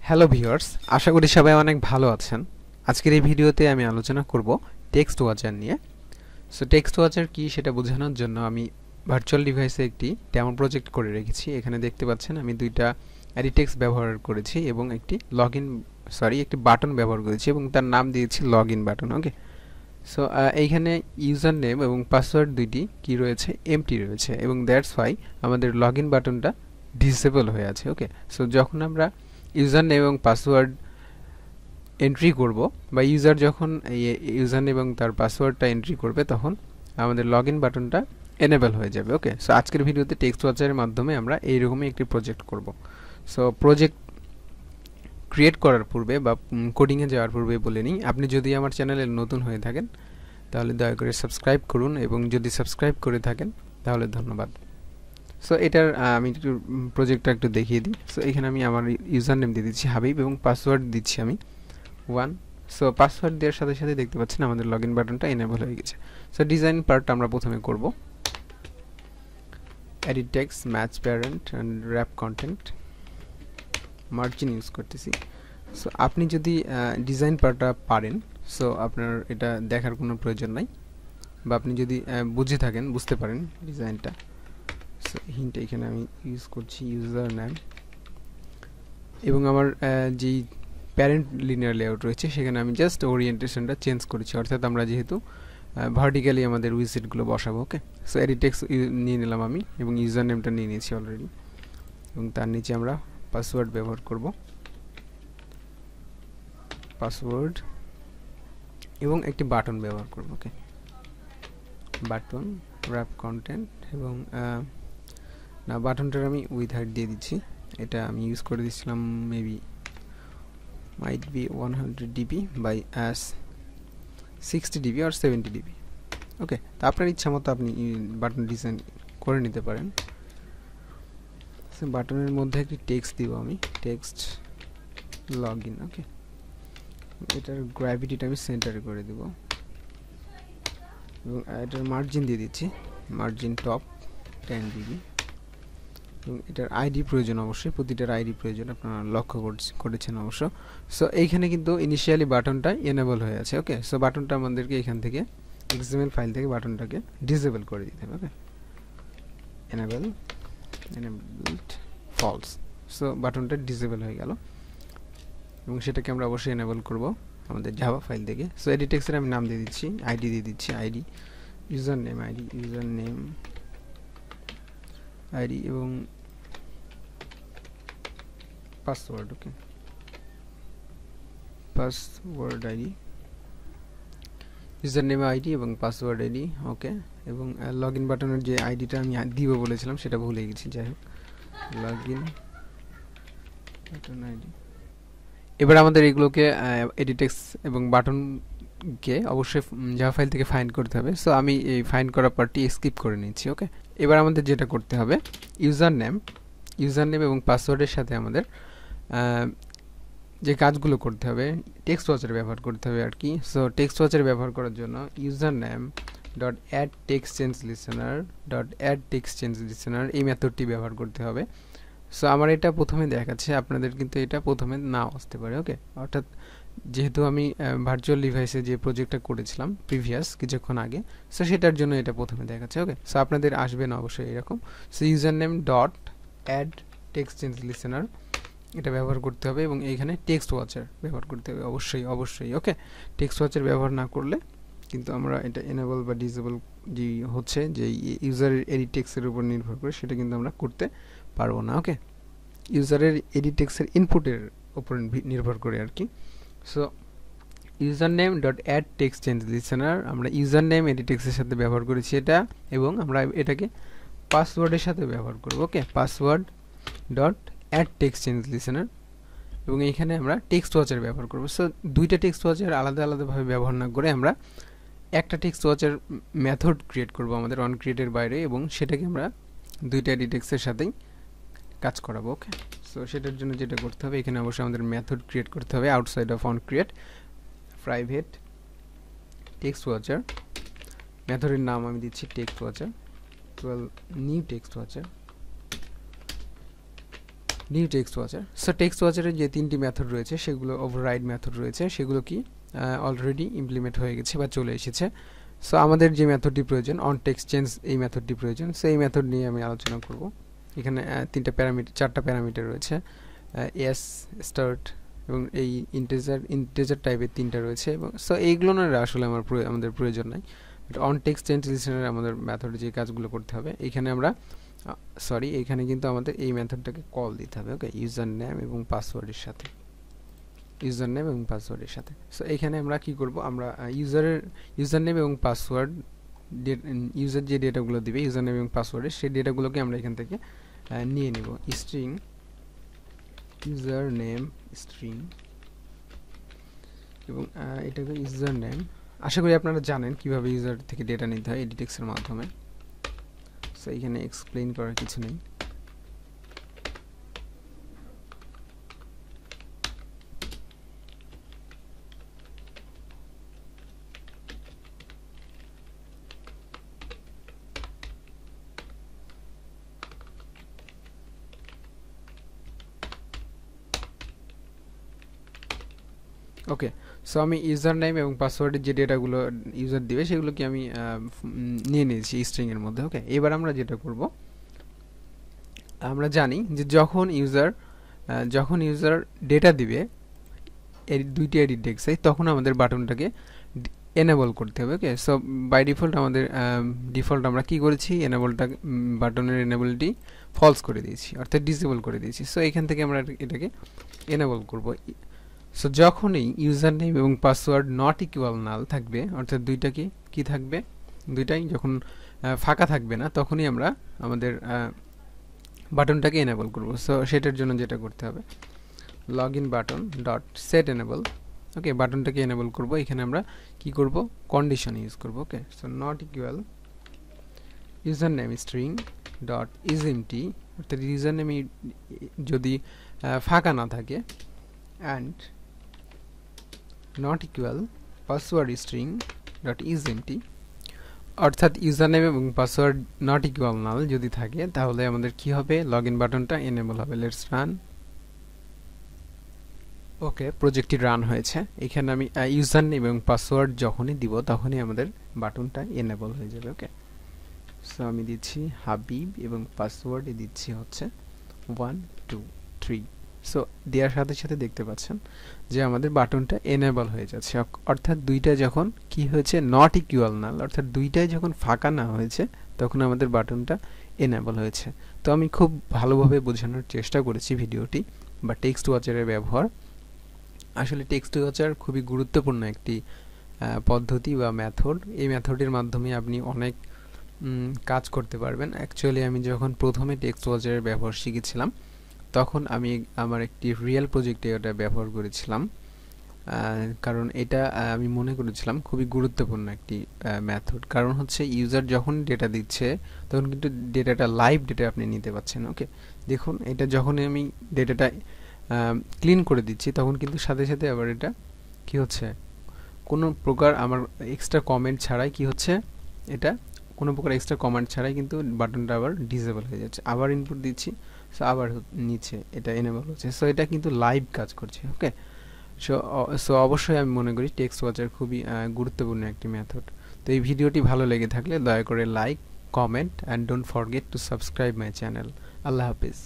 Hello viewers, আশা করি সবাই অনেক ভালো আছেন। আজকের এই ভিডিওতে আমি আলোচনা করব টেক্সট ওয়াচার নিয়ে। সো টেক্সট ওয়াচার কি সেটা বোঝানোর জন্য আমি ভার্চুয়াল ডিভাইসে একটি ডেমো প্রজেক্ট করে রেখেছি। এখানে দেখতে পাচ্ছেন আমি দুইটা এডিটেক্সট ব্যবহার করেছি এবং একটি বাটন ব্যবহার করেছি এবং তার নাম দিয়েছি লগইন বাটন। ওকে, সো এইখানে ইউজার নেম এবং পাসওয়ার্ড দুইটি কি রয়েছে, এমটি রয়েছে এবং দ্যাটস ওয়াই আমাদের লগইন বাটনটা ডিসেবল হয়ে আছে। ওকে, সো যখন আমরা ইউজার নেম এবং পাসওয়ার্ড এন্ট্রি করব বা ইউজার যখন ইউজার নেম এবং তার পাসওয়ার্ডটা এন্ট্রি করবে তখন আমাদের লগইন বাটনটা এনেবল হয়ে যাবে। ওকে, সো আজকের ভিডিওতে টেক্সট ওয়াচারের মাধ্যমে আমরা এইরকমই একটি প্রজেক্ট করব। সো প্রজেক্ট ক্রিয়েট করার পূর্বে বা কোডিংয়ে যাওয়ার পূর্বে বলে নিই, আপনি যদি আমার চ্যানেলে নতুন হয়ে থাকেন তাহলে দয়া করে সাবস্ক্রাইব করুন এবং যদি সাবস্ক্রাইব করে থাকেন তাহলে ধন্যবাদ। সো এটার আমি একটু প্রজেক্টটা একটু দেখিয়ে দিই। সো এখানে আমি আমার ইউজার নেম দিয়ে দিচ্ছি হাবিব এবং পাসওয়ার্ড দিচ্ছি আমি 1। সো পাসওয়ার্ড দেওয়ার সাথে সাথে দেখতে পাচ্ছেন আমাদের লগইন বাটনটা এনেবল হয়ে গেছে। সো ডিজাইন পার্টটা আমরা প্রথমে করব। Edit text, match parent and rap content, margin use করতেছি। সো আপনি যদি ডিজাইন পার্টটা পারেন সো আপনার এটা দেখার কোনো প্রয়োজন নাই, বা আপনি যদি বুঝতে পারেন ডিজাইনটা। সো হিন্ট এখানে আমি ইউজ করছি ইউজার নেম এবং আমার যেই প্যারেন্ট লিনিয়ার লেআউট রয়েছে সেখানে আমি জাস্ট ওরিয়েন্টেশনটা চেঞ্জ করেছি, অর্থাৎ আমরা যেহেতু ভার্টিক্যালি আমাদের উইজেটগুলো বসাবো। ওকে, সো এডিট টেক্সট নিয়ে নিলাম আমি এবং ইউজার নেমটা নিয়ে নিয়েছি অলরেডি এবং তার নিচে আমরা পাসওয়ার্ড ব্যবহার করব, পাসওয়ার্ড এবং একটি বাটন ব্যবহার করব। ওকে, বাটন র্যাপ কন্টেন্ট এবং না, বাটনটার আমি উইথ হাইট দিয়ে দিচ্ছি। এটা আমি ইউজ করে দিচ্ছিলাম maybe might be 100 dB by as 60 dB or 70 dB। ওকে, তো আপনার ইচ্ছা মতো আপনি বাটন ডিজাইন করে নিতে পারেন। সো বাটনের মধ্যে একটি টেক্সট দিব আমি, টেক্সট লগইন। ওকে, এটার গ্র্যাভিটিটা আমি সেন্টারে করে দেব এবং এটার মার্জিন দিয়ে দিচ্ছি, মার্জিন টপ 10 dB এবং এটার আইডি প্রয়োজন, অবশ্যই প্রতিটার আইডি প্রয়োজন, আপনারা লক্ষ্য করেছেন অবশ্য। সো এইখানে কিন্তু ইনিশিয়ালি বাটনটা এনেবল হয়ে আছে। ওকে, সো বাটনটা আমাদেরকে এখান থেকে এক্সএমএল ফাইল থেকে বাটনটাকে ডিসেবল করে দিতে হবে। Okay, enabled false. সো বাটনটা ডিসেবল হয়ে গেল এবং সেটাকে আমরা অবশ্যই এনেবল করব আমাদের জাভা ফাইল থেকে। সো এডিট টেক্সটের আমি নাম দিয়ে দিচ্ছি, আইডি দিয়ে দিচ্ছি, আইডি ইউজার নেম আইডি এবং password. Okay, password ID, user name ID এবং পাসওয়ার্ড আইডি। ওকে, এবং লগইন বাটনের যে আইডিটা আমি দিব বলেছিলাম সেটা ভুলে গেছি, যাই হোক লগইন বাটন আইডি। এবার আমাদের এগুলোকে এডিট টেক্সট এবং বাটনকে অবশ্যই জাভা ফাইল থেকে ফাইন্ড করতে হবে। সো আমি এই ফাইন্ড করা পার্টটি স্কিপ করে নিচ্ছি। ওকে, এবার আমাদের যেটা করতে হবে, ইউজার নেম এবং পাসওয়ার্ডের সাথে আমাদের যে কাজগুলো করতে হবে টেক্সট ওয়াচার ব্যবহার করতে হবে আর কি। সো টেক্সট ওয়াচার ব্যবহার করার জন্য user name dot add text change listener এই মেথডটি ব্যবহার করতে হবে। সো আমার এটা প্রথমে দেখাচ্ছে, আপনাদের কিন্তু এটা প্রথমে নাও আসতে পারে। ওকে, অর্থাৎ যেহেতু আমি ভার্চুয়াল ডিভাইসে যে প্রজেক্টটা করেছিলাম প্রিভিয়াস কিছুক্ষণ আগে, সো সেটার জন্য এটা প্রথমে দেখাচ্ছে। ওকে, সো আপনাদের আসবে না অবশ্যই এরকম। So user name dot add text change listener এটা ব্যবহার করতে হবে এবং এইখানে টেক্সট ওয়াচার ব্যবহার করতে হবে অবশ্যই। ওকে, টেক্সট ওয়াচার ব্যবহার না করলে কিন্তু আমরা এটা এনেবল বা ডিসেবল যে হচ্ছে যে ইউজারের এডিট টেক্সটের উপর নির্ভর করে সেটা কিন্তু আমরা করতে পারবো না। ওকে, ইউজারের এডিট টেক্সটের ইনপুটের উপর নির্ভর করে আর কি। So user name dot add text change listener, আমরা ইউজার নেম এডিট টেক্সটের সাথে ব্যবহার করেছি এটা, এবং আমরা এটাকে পাসওয়ার্ডের সাথে ব্যবহার করব। Okay, password dot add text change listener এবং এইখানে আমরা টেক্সট ওয়াচার ব্যবহার করব। সো দুইটা টেক্সট ওয়াচার আলাদাভাবে ব্যবহার না করে আমরা একটা টেক্সট ওয়াচার মেথড ক্রিয়েট করব আমাদের অন ক্রিয়েটের বাইরে এবং সেটাকে আমরা দুইটা এডিট টেক্সটের সাথেই কাজ করাবো। ওকে, সো সেটার জন্য যেটা করতে হবে, এখানে অবশ্যই আমাদের মেথড ক্রিয়েট করতে হবে outside of on create, private text watcher, মেথডের নাম আমি দিচ্ছি text watcher, new text watcher new text watcher. So text ওয়াচারের যে তিনটি মেথড রয়েছে সেগুলো ওভাররাইড মেথড রয়েছে, সেগুলো কি অলরেডি ইমপ্লিমেন্ট হয়ে গেছে বা চলে এসেছে। সো আমাদের যে মেথডটি প্রয়োজন অন টেক্সট চেঞ্জ, এই মেথডটি প্রয়োজন। সো এই মেথড নিয়ে আমি আলোচনা করব। এখানে চারটা প্যারামিটার রয়েছে, এস, স্টার্ট এবং এই ইন্টিজার টাইপের তিনটা রয়েছে। এবং সো এইগুলো না আসলে আমাদের প্রয়োজন নাই। But on text change listener আমাদের মেথডে যে কাজগুলো করতে হবে, এখানে আমরা এখানে কিন্তু আমাদের এই মেথডটাকে কল দিতে হবে। ওকে, ইউজার নেম এবং পাসওয়ার্ডের সাথে, সো এখানে আমরা কি করব, আমরা ইউজার নেম এবং পাসওয়ার্ড, ইউজার যে ডেটাগুলো দিবে ইউজার নেম এবং পাসওয়ার্ডের, সেই ডেটাগুলোকে আমরা এখান থেকে নিয়ে নিব। স্ট্রিং ইউজার নেম স্ট্রিং এবং এটাকে ইউজার নেম। আশা করি আপনারা জানেন কিভাবে ইউজার থেকে ডেটা নিতে হয় EditText এর মাধ্যমে। সো এখানে এক্সপ্লেইন করার কিছু নেই। ওকে, সো আমি ইউজার নেম এবং পাসওয়ার্ডের যে ডেটাগুলো ইউজার দিবে সেগুলোকে আমি নিয়ে নিয়েছি স্ট্রিং এর মধ্যে। ওকে, এবার আমরা যেটা করব, আমরা জানি যে যখন ইউজার ডেটা দিবে দুইটি EditText তখন আমাদের বাটনটাকে এনেবল করতে হবে। ওকে, সো বাই ডিফল্ট আমরা কি করেছি, বাটনের এনেবলটি ফলস করে দিয়েছি, অর্থাৎ ডিসেবল করে দিয়েছি। সো এখান থেকে আমরা এটাকে এনেবল করব। সো যখনই ইউজার নেম এবং পাসওয়ার্ড নট ইকুয়াল নাল থাকবে, অর্থাৎ দুইটা কি থাকবে, দুইটাই যখন ফাঁকা থাকবে না, তখনই আমরা আমাদের বাটনটাকে এনেবল করব। সো সেটার জন্য যেটা করতে হবে, login button dot set enable. Okay, বাটনটাকে এনেবল করব। এখানে আমরা কি করব, কন্ডিশন ইউজ করব। Okay, so not equal user name string dot is empty, অর্থাৎ ইউজার নেম যদি ফাঁকা না থাকে, and not equal password string dot is empty, অর্থাৎ ইউজার নেম এবং পাসওয়ার্ড নট ইকুয়াল নাল যদি থাকে, তাহলে আমাদের কি হবে, লগইন বাটনটা এনেবল হবে। Let's run. ওকে, প্রজেক্টটি রান হয়েছে। এখানে আমি ইউজার নেম এবং পাসওয়ার্ড যখনই দিব তখনই আমাদের বাটনটা এনেবল হয়ে যাবে। ওকে, সো আমি দিচ্ছি হাবিব এবং পাসওয়ার্ডে দিচ্ছি হচ্ছে 1 2 3। সো দেওয়ার সাথে সাথে দেখতে পাচ্ছেন যে আমাদের বাটনটা এনেবল হয়ে যাচ্ছে, অর্থাৎ দুইটা যখন কি হয়েছে, নট ইকুয়াল নাল, অর্থাৎ দুইটাই যখন ফাঁকা না হয়েছে তখন আমাদের বাটনটা এনেবল হয়েছে। তো আমি খুব ভালোভাবে বোঝানোর চেষ্টা করেছি ভিডিওটি বা টেক্সট ওয়াচারের ব্যবহার। আসলে টেক্সট ওয়াচার খুবই গুরুত্বপূর্ণ একটি পদ্ধতি বা মেথড। এই মেথডের মাধ্যমে আপনি অনেক কাজ করতে পারবেন। অ্যাকচুয়ালি আমি যখন প্রথমে টেক্সট ওয়াচারের ব্যবহার শিখেছিলাম, তখন আমি আমার একটি রিয়েল প্রজেক্টে এটা ব্যবহার করেছিলাম, কারণ এটা আমি মনে করেছিলাম খুবই গুরুত্বপূর্ণ একটি মেথড। কারণ হচ্ছে ইউজার যখন ডেটা দিচ্ছে তখন কিন্তু ডেটাটা লাইভ ডেটা আপনি নিতে পারছেন। ওকে, দেখুন এটা যখনই আমি ডেটাটা ক্লিন করে দিচ্ছি তখন কিন্তু সাথে সাথে আবার এটা কি হচ্ছে, কোনো প্রকার আমার এক্সট্রা কমেন্ট ছাড়াই কি হচ্ছে, এটা কোনো প্রকার এক্সট্রা কমেন্ট ছাড়াই কিন্তু বাটনটা আবার ডিসেবল হয়ে যাচ্ছে। আবার ইনপুট দিচ্ছি, সো আবার নিচে এটা এনেবল হচ্ছে। সো এটা কিন্তু লাইভ কাজ করছে। ওকে, সো অবশ্যই আমি মনে করি টেক্সট ওয়াচার খুবই গুরুত্বপূর্ণ একটি মেথড। তো এই ভিডিওটি ভালো লেগে থাকলে দয়া করে like, comment and don't forget to subscribe my channel. Allah Hafiz.